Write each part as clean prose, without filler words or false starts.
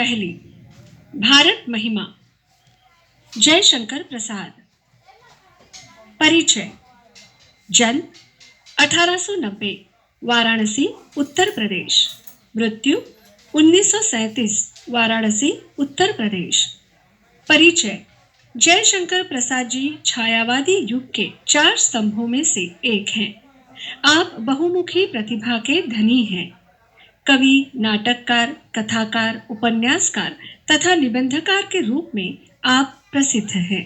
पहली, भारत महिमा, जयशंकर प्रसाद। परिचय। जन्म 1890, वाराणसी, उत्तर प्रदेश। मृत्यु 1937, वाराणसी, उत्तर प्रदेश। परिचय। जयशंकर प्रसाद जी छायावादी युग के 4 स्तंभों में से एक हैं। आप बहुमुखी प्रतिभा के धनी हैं। कवि, नाटककार, कथाकार, उपन्यासकार तथा निबंधकार के रूप में आप प्रसिद्ध हैं।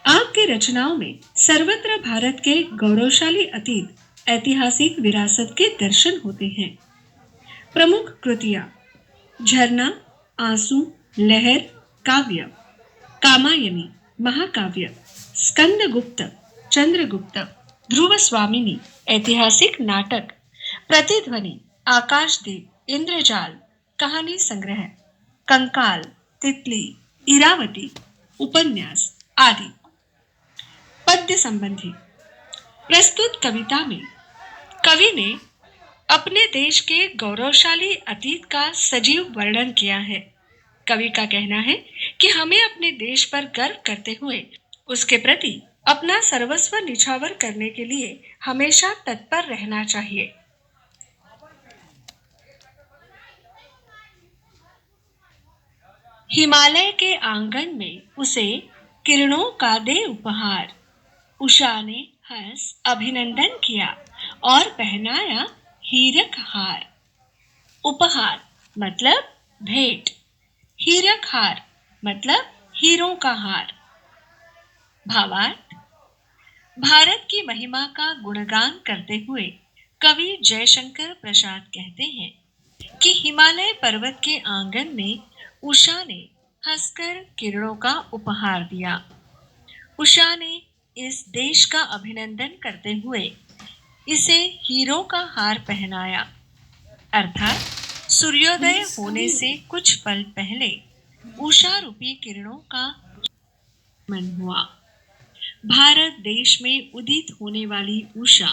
आपकी रचनाओं में सर्वत्र भारत के गौरवशाली अतीत, ऐतिहासिक विरासत के दर्शन होते हैं। प्रमुख कृतियां: झरना, आंसू, लहर, काव्य, कामायनी, महाकाव्य, स्कंदगुप्त, चंद्रगुप्त, ध्रुव स्वामिनी, ऐतिहासिक नाटक, प्रतिध्वनि, आकाशदीप, इंद्रजाल, कहानी संग्रह, कंकाल, तितली, इरावती, उपन्यास आदि। पद्य संबंधी। प्रस्तुत कविता में कवि ने अपने देश के गौरवशाली अतीत का सजीव वर्णन किया है। कवि का कहना है कि हमें अपने देश पर गर्व करते हुए उसके प्रति अपना सर्वस्व निछावर करने के लिए हमेशा तत्पर रहना चाहिए। हिमालय के आंगन में उसे किरणों का दे उपहार, उषा ने हंस अभिनंदन किया और पहनाया हीरक हार। उपहार मतलब भेंट, हीरक हार मतलब हीरों का हार। भावार्थ। भारत की महिमा का गुणगान करते हुए कवि जयशंकर प्रसाद कहते हैं कि हिमालय पर्वत के आंगन में उषा ने हंसकर किरणों का उपहार दिया। उषा ने इस देश का अभिनंदन करते हुए इसे हीरों का हार पहनाया, अर्थात सूर्योदय होने से कुछ पल पहले उषा रूपी किरणों का मन हुआ। भारत देश में उदित होने वाली उषा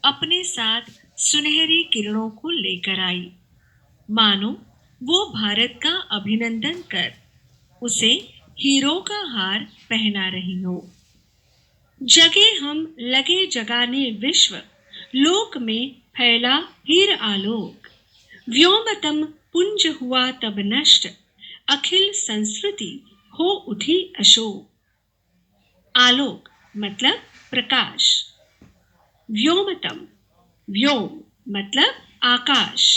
अपने साथ सुनहरी किरणों को लेकर आई, मानो वो भारत का अभिनंदन कर उसे हीरो का हार पहना रही हो। जगे हम लगे जगाने विश्व, लोक में फैला हीर आलोक। व्योमतम पुंज हुआ तब नष्ट, अखिल संस्कृति हो उठी अशोक। आलोक मतलब प्रकाश। व्योमतम, व्योम मतलब आकाश,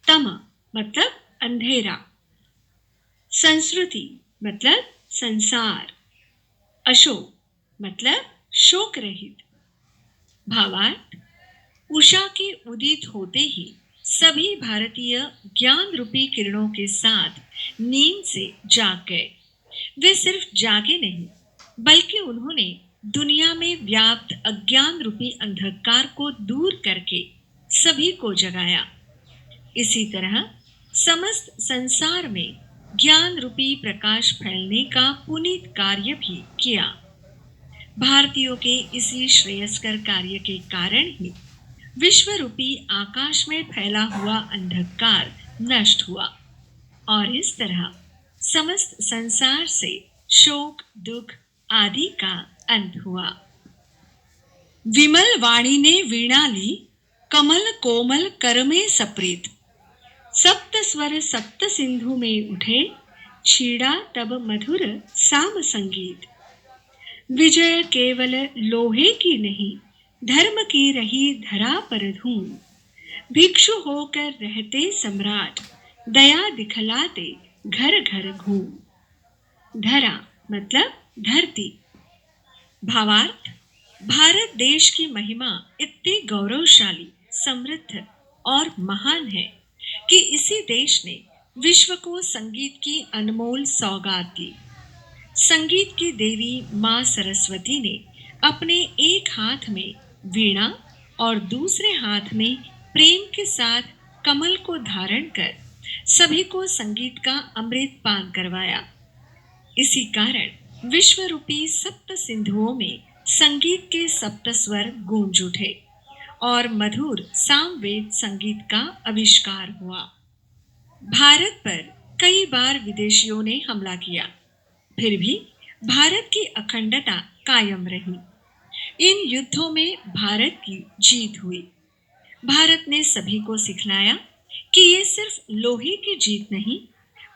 तम मतलब अंधेरा, संस्कृति मतलब संसार, अशोक मतलब शोक रहित। भावार्थ। उषा के उदित होते ही सभी भारतीय ज्ञान रूपी किरणों के साथ नींद से जाग गए। वे सिर्फ जागे नहीं, बल्कि उन्होंने दुनिया में व्याप्त अज्ञान रूपी अंधकार को दूर करके सभी को जगाया। इसी तरह समस्त संसार में ज्ञान रूपी प्रकाश फैलने का पुनीत कार्य भी किया। भारतीयों के इसी श्रेयस्कर कार्य के कारण ही विश्व रूपी आकाश में फैला हुआ अंधकार नष्ट हुआ और इस तरह समस्त संसार से शोक, दुख आदि का अंत हुआ। विमल वाणी ने वीणा ली, कमल कोमल कर में सप्रीत। सप्त स्वर सप्त सिंधु में उठे, छीड़ा तब मधुर साम संगीत। विजय केवल लोहे की नहीं, धर्म की रही धरा पर धूम। भिक्षु होकर रहते सम्राट, दया दिखलाते घर घर घूम। धरा मतलब धरती। भावार्थ। भारत देश की महिमा इतनी गौरवशाली, समृद्ध और महान है कि इसी देश ने विश्व को संगीत की अनमोल सौगात दी। संगीत की देवी मां सरस्वती ने अपने एक हाथ में वीणा और दूसरे हाथ में प्रेम के साथ कमल को धारण कर सभी को संगीत का अमृत पान करवाया। इसी कारण विश्व रूपी सप्त सिंधुओं में संगीत के सप्त स्वर गूंज उठे और मधुर सामवेद संगीत का आविष्कार हुआ। भारत पर बार विदेशियों ने हमला किया, फिर भी भारत की अखंडता कायम रही। इन युद्धों में भारत की जीत हुई। भारत ने सभी को सिखलाया कि ये सिर्फ लोहे की जीत नहीं,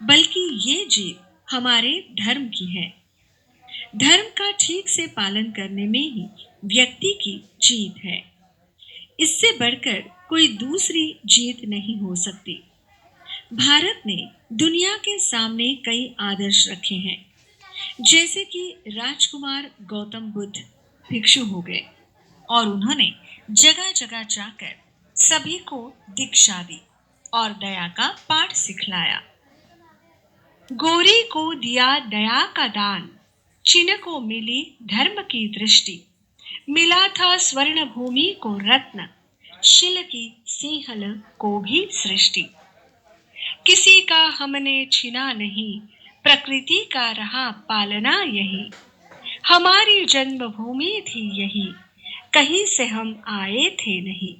बल्कि ये जीत हमारे धर्म की है। धर्म का ठीक से पालन करने में ही व्यक्ति की जीत है। इससे बढ़कर कोई दूसरी जीत नहीं हो सकती। भारत ने दुनिया के सामने कई आदर्श रखे हैं, जैसे कि राजकुमार गौतम बुद्ध भिक्षु हो गए और उन्होंने जगह जगह जाकर सभी को दीक्षा दी और दया का पाठ सिखलाया। गोरी को दिया दया का दान, चिन्ह को मिली धर्म की दृष्टि, मिला था स्वर्ण भूमि को रत्न, शिल की सिंहल को भी सृष्टि। किसी का हमने छीना नहीं, प्रकृति का रहा पालना यही, हमारी जन्मभूमि थी यही, कहीं से हम आए थे नहीं।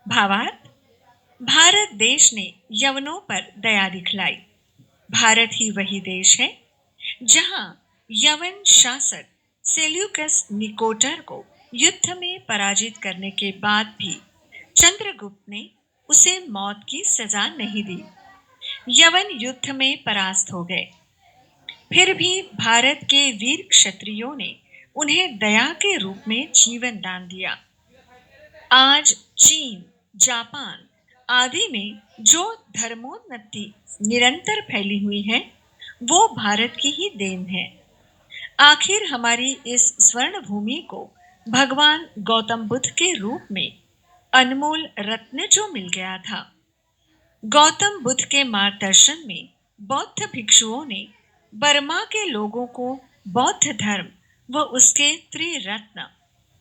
भावार्थ, भारत देश ने यवनों पर दया दिखलाई। भारत ही वही देश है जहां यवन शासक सेल्यूकस निकोटर को युद्ध में पराजित करने के बाद भी चंद्रगुप्त ने उसे मौत की सजा नहीं दी। यवन युद्ध में परास्त हो गए, फिर भी भारत के वीर क्षत्रियों ने उन्हें दया के रूप में जीवन दान दिया। आज चीन, जापान आदि में जो धर्मोन्नति निरंतर फैली हुई है, वो भारत की ही देन है। आखिर हमारी इस स्वर्ण भूमि को भगवान गौतम बुद्ध के रूप में अनमोल रत्न जो मिल गया था। गौतम बुद्ध के मार्गदर्शन में बौद्ध भिक्षुओं ने बर्मा के लोगों को बौद्ध धर्म व उसके त्रिरत्न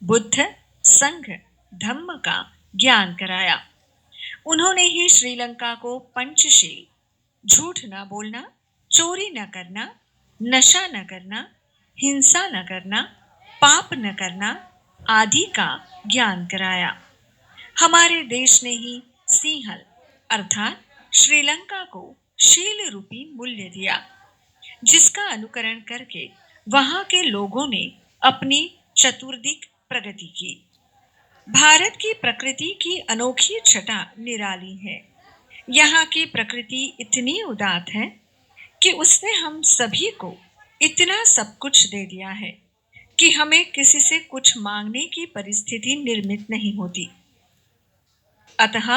बुद्ध, संघ, धम्म का ज्ञान कराया। उन्होंने ही श्रीलंका को पंचशील, झूठ न बोलना, चोरी न करना, नशा न करना, हिंसा न करना, पाप न करना आदि का ज्ञान कराया। हमारे देश ने ही सिंहल अर्थात श्रीलंका को शील रूपी मूल्य दिया, जिसका अनुकरण करके वहां के लोगों ने अपनी चतुर्दिक प्रगति की। भारत की प्रकृति की अनोखी छटा निराली है। यहाँ की प्रकृति इतनी उदात है कि उसने हम सभी को इतना सब कुछ दे दिया है कि हमें किसी से कुछ मांगने की परिस्थिति निर्मित नहीं होती। अतः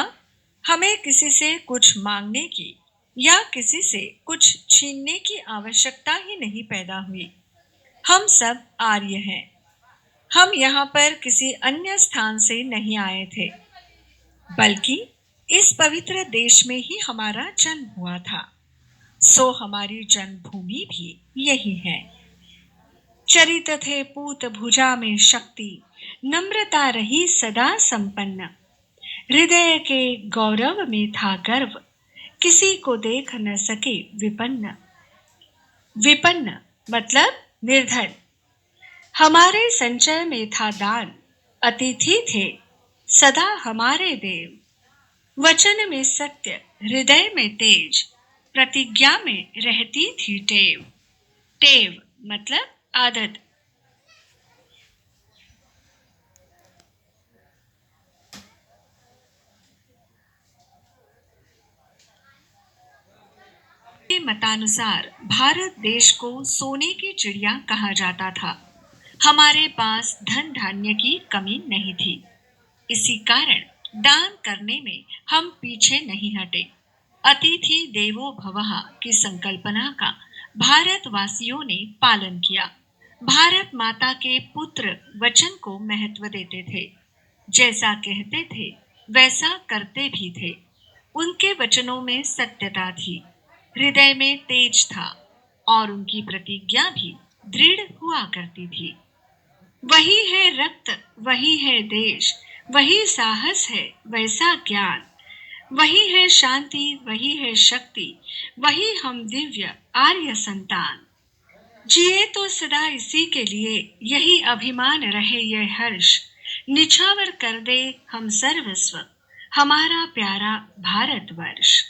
हमें किसी से कुछ मांगने की या किसी से कुछ छीनने की आवश्यकता ही नहीं पैदा हुई। हम सब आर्य हैं। हम यहाँ पर किसी अन्य स्थान से नहीं आए थे, बल्कि इस पवित्र देश में ही हमारा जन्म हुआ था। सो हमारी जन्मभूमि भी यही है। चरित थे पूत भुजा में शक्ति, नम्रता रही सदा संपन्न, हृदय के गौरव में था गर्व, किसी को देख न सके विपन्न। विपन्न मतलब निर्धन। हमारे संचय में था दान, अतिथि थे सदा हमारे देव, वचन में सत्य, हृदय में तेज, प्रतिज्ञा में रहती थी टेव। टेव मतलब आदत। के मतानुसार भारत देश को सोने की चिड़िया कहा जाता था। हमारे पास धन धान्य की कमी नहीं थी। इसी कारण दान करने में हम पीछे नहीं हटे। अतिथि देवो भवः की संकल्पना का भारतवासियों ने पालन किया। भारत माता के पुत्र वचन को महत्व देते थे। जैसा कहते थे वैसा करते भी थे। उनके वचनों में सत्यता थी, हृदय में तेज था और उनकी प्रतिज्ञा भी दृढ़ हुआ करती थी। वही है रक्त, वही है देश, वही साहस है, वैसा ज्ञान, वही है शांति, वही है शक्ति, वही हम दिव्य आर्य संतान। जिए तो सदा इसी के लिए, यही अभिमान रहे यह हर्ष, निछावर कर दे हम सर्वस्व, हमारा प्यारा भारतवर्ष।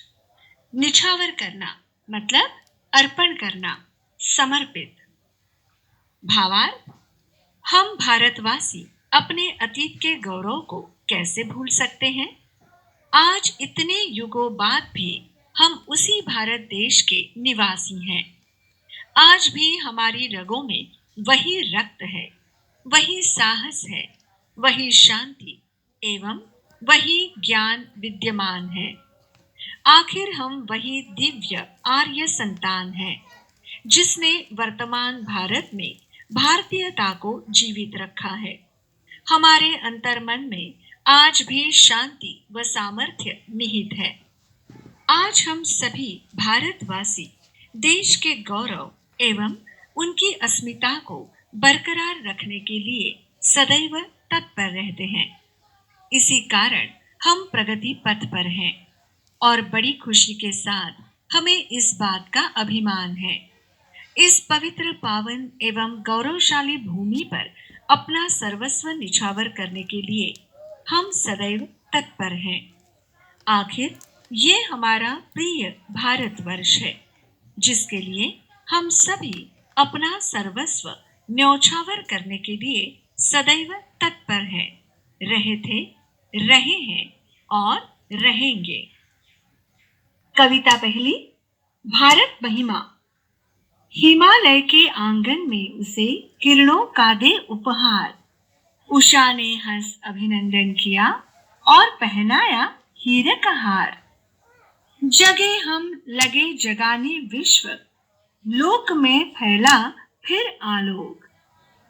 निछावर करना मतलब अर्पण करना, समर्पित। भावार्थ, हम भारतवासी अपने अतीत के गौरव को कैसे भूल सकते हैं। आज इतने युगों बाद भी हम उसी भारत देश के निवासी हैं। आज भी हमारी रगों में वही रक्त है, वही साहस है, वही शांति एवं वही ज्ञान विद्यमान है। आखिर हम वही दिव्य आर्य संतान हैं, जिसने वर्तमान भारत में भारतीयता को जीवित रखा है। हमारे अंतर्मन में आज भी शांति व सामर्थ्य निहित है। आज हम सभी भारतवासी देश के गौरव एवं उनकी अस्मिता को बरकरार रखने के लिए सदैव तत्पर रहते हैं। इसी कारण हम प्रगति पथ पर हैं और बड़ी खुशी के साथ हमें इस बात का अभिमान है। इस पवित्र, पावन एवं गौरवशाली भूमि पर अपना सर्वस्व निछावर करने के लिए हम सदैव तत्पर हैं। आखिर ये हमारा प्रिय भारतवर्ष है, जिसके लिए हम सभी अपना सर्वस्व न्यौछावर करने के लिए सदैव तत्पर हैं, रहे थे, रहे हैं और रहेंगे। कविता पहली। भारत महिमा। हिमालय के आंगन में उसे किरणों का दे उपहार। उषा ने हंस अभिनंदन किया और पहनाया हीरे का हार। जगे हम लगे जगाने विश्व, लोक में फैला फिर आलोक।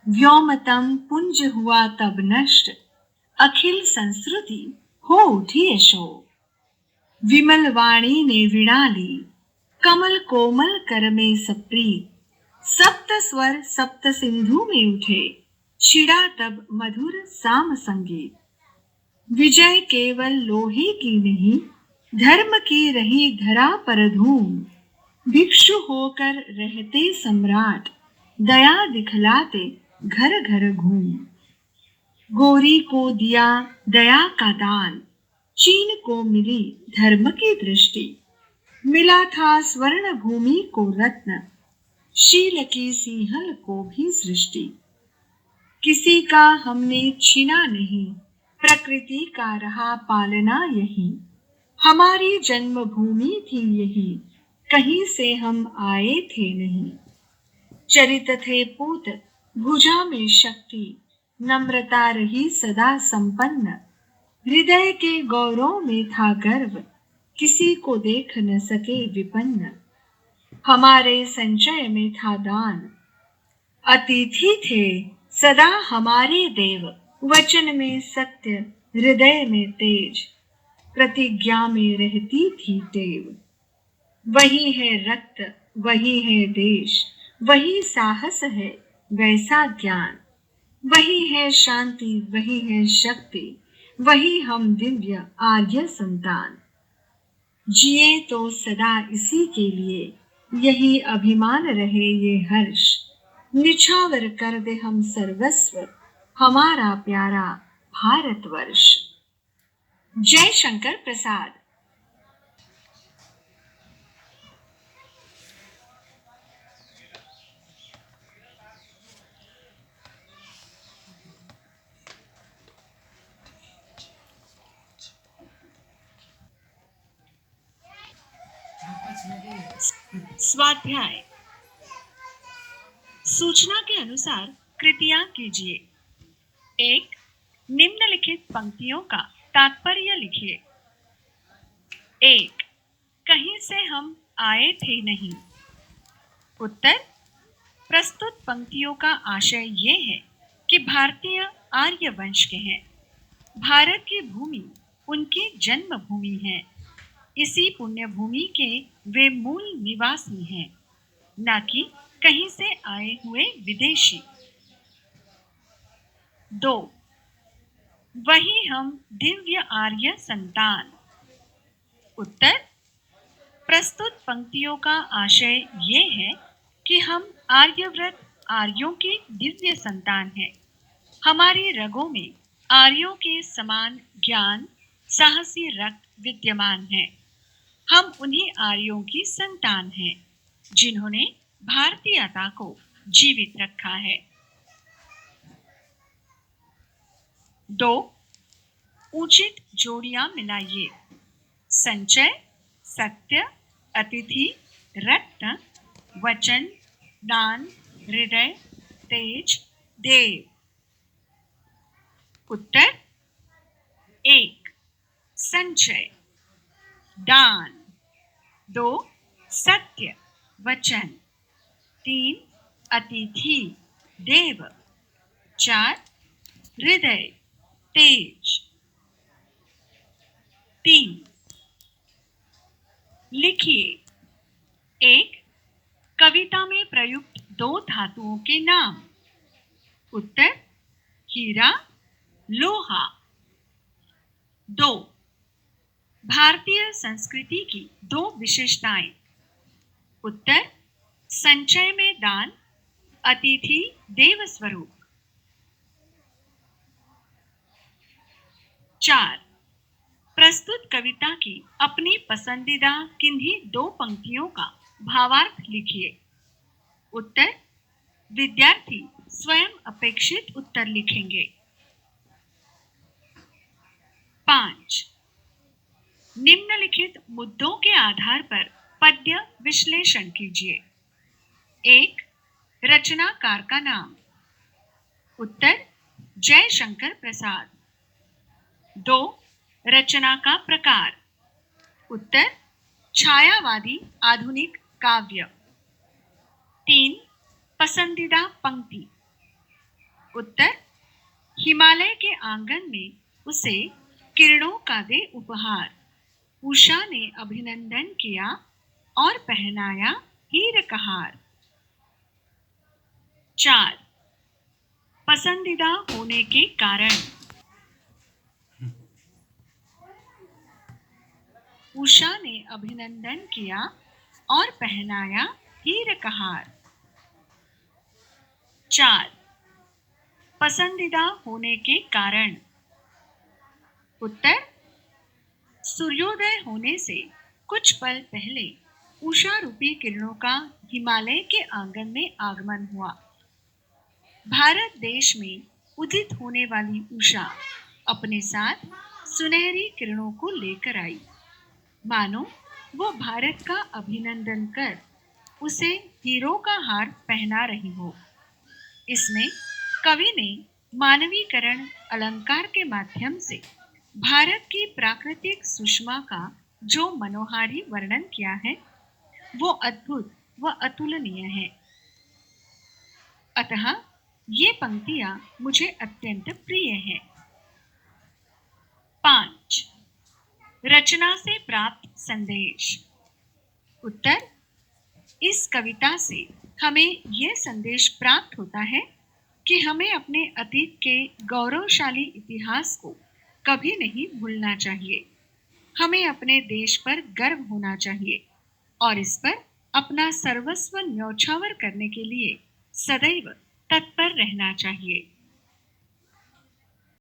व्योमतम पुंज हुआ तब नष्ट, अखिल संस्कृति हो उठी अशोक। विमल वाणी ने वीणा ली, कमल कोमल कर में सप्रीत। सप्त स्वर सप्त सिंधु में उठे, छिड़ा तब मधुर साम संगीत। विजय केवल लोहे की नहीं, धर्म की रही धरा पर धूम। भिक्षु होकर रहते सम्राट, दया दिखलाते घर घर घूम। गोरी को दिया दया का दान, चीन को मिली धर्म की दृष्टि। मिला था स्वर्ण भूमि को रत्न, शील की सिंहल को भी सृष्टि। किसी का हमने छीना नहीं, प्रकृति का रहा पालना यही। हमारी जन्मभूमि थी यही, कहीं से हम आए थे नहीं। चरित थे पूत भुजा में शक्ति, नम्रता रही सदा संपन्न। हृदय के गौरव में था गर्व, किसी को देख न सके विपन्न। हमारे संचय में था दान, अतिथि थे सदा हमारे देव। वचन में सत्य, हृदय में तेज, प्रतिज्ञा में रहती थी टेव। वही है रक्त, वही है देश, वही साहस है, वैसा ज्ञान। वही है शांति, वही है शक्ति, वही हम दिव्य आर्य संतान। जिए तो सदा इसी के लिए, यही अभिमान रहे ये हर्ष। निछावर कर दे हम सर्वस्व, हमारा प्यारा भारतवर्ष। जय शंकर प्रसाद। स्वाध्याय। सूचना के अनुसार कृतियां कीजिए। 1. निम्नलिखित पंक्तियों का तात्पर्य लिखिए। 1. कहीं से हम आए थे नहीं। उत्तर। प्रस्तुत पंक्तियों का आशय ये है कि भारतीय आर्य वंश के हैं। भारत की भूमि उनकी जन्म भूमि है। इसी पुण्य भूमि के वे मूल निवासी हैं, न कि कहीं से आए हुए विदेशी। 2. वही हम दिव्य आर्य संतान। उत्तर। प्रस्तुत पंक्तियों का आशय ये है कि हम आर्यव्रत आर्यों की दिव्य संतान हैं। हमारी रगों में आर्यों के समान ज्ञान, साहसी रक्त विद्यमान है। हम उन्हीं आर्यों की संतान हैं जिन्होंने भारतीयता को जीवित रखा है। 2. उचित जोड़ियां मिलाइए। संचय, सत्य, अतिथि, रत्न, वचन, दान, हृदय, तेज, देव। उत्तर 1. संचय, दान। 2. सत्य, वचन। 3. अतिथि, देव। 4. हृदय, तेज। 3. लिखिए। 1. कविता में प्रयुक्त 2 धातुओं के नाम। उत्तर हीरा, लोहा। 2. भारतीय संस्कृति की 2 विशेषताएं। उत्तर संचय में दान, अतिथि देव स्वरूप। 4. प्रस्तुत कविता की अपनी पसंदीदा किन्हीं 2 पंक्तियों का भावार्थ लिखिए। उत्तर विद्यार्थी स्वयं अपेक्षित उत्तर लिखेंगे। 5. निम्नलिखित मुद्दों के आधार पर पद्य विश्लेषण कीजिए। 1. रचनाकार का नाम। उत्तर जयशंकर प्रसाद। 2. रचना का प्रकार। उत्तर छायावादी आधुनिक काव्य। 3. पसंदीदा पंक्ति। उत्तर हिमालय के आंगन में उसे किरणों का दे उपहार, उषा ने अभिनंदन किया और पहनाया हीर कहार। 4. पसंदीदा होने के कारण। उषा ने अभिनंदन किया और पहनाया हीर कहार। 4. पसंदीदा होने के कारण। उत्तर सूर्योदय होने से कुछ पल पहले उषा रूपी किरणों का हिमालय के आंगन में आगमन हुआ। भारत देश में उदित होने वाली उषा अपने साथ सुनहरी किरणों को लेकर आई, मानो वो भारत का अभिनंदन कर उसे हीरों का हार पहना रही हो। इसमें कवि ने मानवीकरण अलंकार के माध्यम से भारत की प्राकृतिक सुषमा का जो मनोहारी वर्णन किया है वो अद्भुत व अतुलनीय है। अतः ये पंक्तियां मुझे अत्यंत प्रिय हैं। 5. रचना से प्राप्त संदेश। उत्तर इस कविता से हमें यह संदेश प्राप्त होता है कि हमें अपने अतीत के गौरवशाली इतिहास को कभी नहीं भूलना चाहिए। हमें अपने देश पर गर्व होना चाहिए और इस पर अपना सर्वस्व न्यौछावर करने के लिए सदैव तत्पर रहना चाहिए।